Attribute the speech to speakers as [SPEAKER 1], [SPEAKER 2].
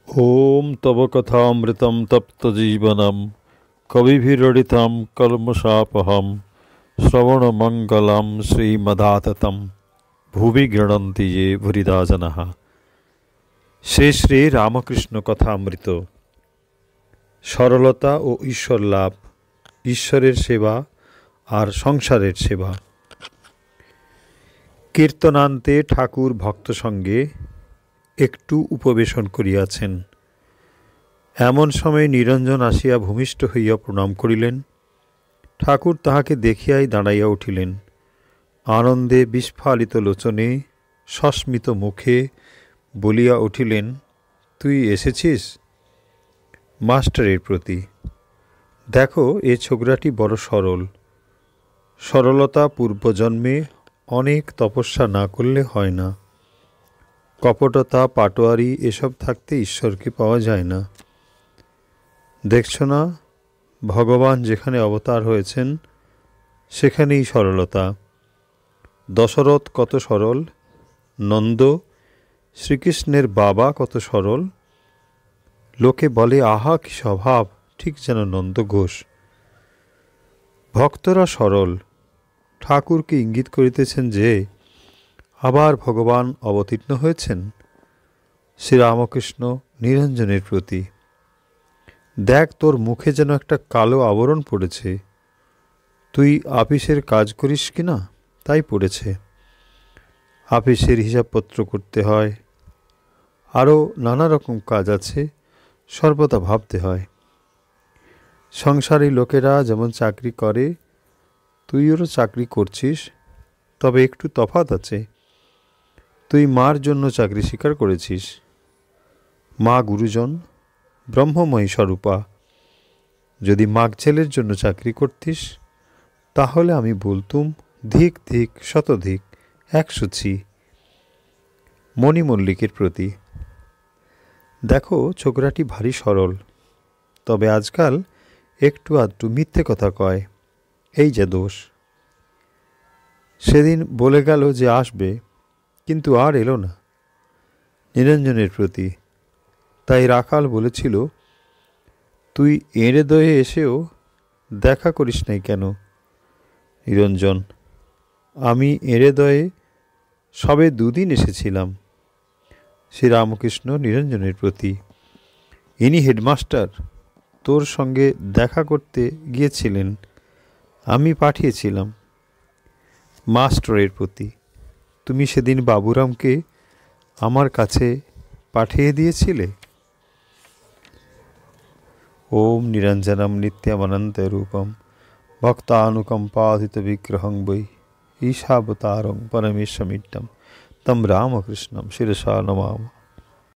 [SPEAKER 1] ॐ तव कथामृतं तप्तजीवनं कविभिरडितं कल्मषापहं श्रवणमङ्गलं श्रीमदाततं भुवि गृह्णन्ति ये भूरिदा जनाः। শ্রী শ্রী রামকৃষ্ণ কথামৃত। সরলতা ও ঈশ্বর লাভ, ঈশ্বরের সেবা আর সংসারের সেবা। কীর্তনান্তে ঠাকুর ভক্ত সঙ্গে একটু উপবেশন করিয়াছেন। এমন সময় নিরঞ্জন আসিয়া ভূমিষ্ঠ হইয়া প্রণাম করিলেন। ঠাকুর তাহাকে দেখিয়াই দাঁড়াইয়া উঠিলেন। আনন্দে বিস্ফালিত লোচনে সস্মিত মুখে বলিয়া উঠিলেন, তুই এসেছিস? মাস্টারের প্রতি, দেখো এ ছোকরাটি বড় সরল। সরলতা পূর্বজন্মে অনেক তপস্যা না করলে হয় না। কপটতা, পাটোয়ারি এসব থাকতে ঈশ্বরকে পাওয়া যায় না। দেখছ না, ভগবান যেখানে অবতার হয়েছেন সেখানেই সরলতা। দশরথ কত সরল, নন্দ শ্রীকৃষ্ণের বাবা কত সরল। লোকে বলে, আহা কি স্বভাব, ঠিক যেন নন্দ ঘোষ। ভক্তরা সরল। ঠাকুরকে ইঙ্গিত করিতেছেন যে আবার ভগবান অবতীর্ণ হয়েছেন। শ্রীরামকৃষ্ণ নিরঞ্জনের প্রতি, দেখ তোর মুখে যেন একটা কালো আবরণ পড়েছে। তুই আপিসের কাজ করিস কি না, তাই পড়েছে। আপিসের হিসাবপত্র করতে হয়, আরও নানা রকম কাজ আছে, সর্বদা ভাবতে হয়। সংসারী লোকেরা যেমন চাকরি করে, তুইও চাকরি করছিস, তবে একটু তফাৎ আছে। তুই মার জন্য চাকরি স্বীকার করেছিস। মা গুরুজন, ব্রহ্মময়ী স্বরূপা। যদি মাগ ছেলের জন্য চাকরি করতিস, তাহলে আমি বলতুম, ধিক ধিক শতধিক 100 মণি মল্লিকের প্রতি, দেখো ছোকরাটি ভারী সরল, তবে আজকাল একটু আধটু মিথ্যে কথা কয়, এই যে দোষ। সেদিন বলে গেল যে আসবে, কিন্তু আর এলো না। নিরঞ্জনের প্রতি, তাই রাখাল বলেছিল, তুই এঁড়ে দয়ে এসেও দেখা করিস নাই কেন? নিরঞ্জন, আমি এঁড়ে দয়ে সবে 2 দিন এসেছিলাম। শ্রীরামকৃষ্ণ নিরঞ্জনের প্রতি, ইনি হেডমাস্টার, তোর সঙ্গে দেখা করতে গিয়েছিলেন, আমি পাঠিয়েছিলাম। মাস্টারের প্রতি, তুমি সেদিন বাবুরামকে আমার কাছে পাঠিয়ে দিয়েছিলে। ওম নিরঞ্জনম নিত্যমনন্ত রূপম ভক্তানুকম্পাধিত বিগ্রহং বৈ ঈশাবতারং পরমেশ্বমিড্ডম তম রামকৃষ্ণম শিরসা নমামি।